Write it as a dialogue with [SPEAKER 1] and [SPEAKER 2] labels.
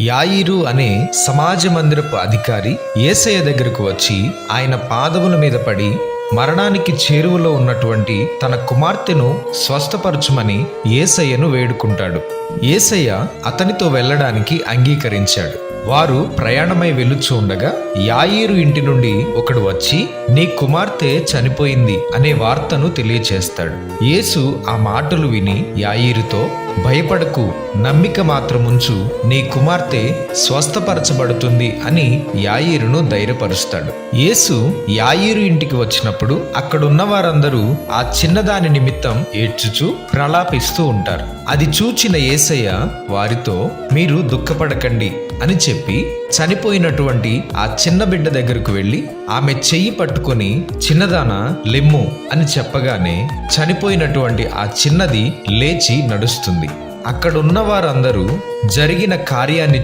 [SPEAKER 1] యాయిరు అనే సమాజ మందిరపు అధికారి యేసయ్య దగ్గరకు వచ్చి ఆయన పాదముల మీద పడి మరణానికి చేరువలో ఉన్నటువంటి తన కుమార్తెను స్వస్థపరచుమని యేసయ్యను వేడుకుంటాడు. యేసయ్య అతనితో వెళ్ళడానికి అంగీకరించాడు. వారు ప్రయాణమై వెలుచు ఉండగా యాయిరు ఇంటి నుండి ఒకడు వచ్చి, నీ కుమార్తె చనిపోయింది అనే వార్తను తెలియచేస్తాడు. యేసు ఆ మాటలు విని యాయిరుతో, భయపడకు, నమ్మిక మాత్రముంచు, నీ కుమార్తె స్వస్థపరచబడుతుంది అని యాయిరును ధైర్యపరుస్తాడు. యేసు యాయిరు ఇంటికి వచ్చినప్పుడు అక్కడున్న వారందరూ ఆ చిన్నదాని నిమిత్తం ఏడ్చుచూ ప్రలాపిస్తూ ఉంటారు. అది చూచిన యేసయ్య వారితో, మీరు దుఃఖపడకండి అని చెప్పి చనిపోయినటువంటి ఆ చిన్న బిడ్డ దగ్గరకు వెళ్ళి ఆమె చెయ్యి పట్టుకొని, చిన్నదానా లెమ్ము అని చెప్పగానే చనిపోయినటువంటి ఆ చిన్నది లేచి నడుస్తుంది. అక్కడున్న వారందరూ జరిగిన కార్యాన్ని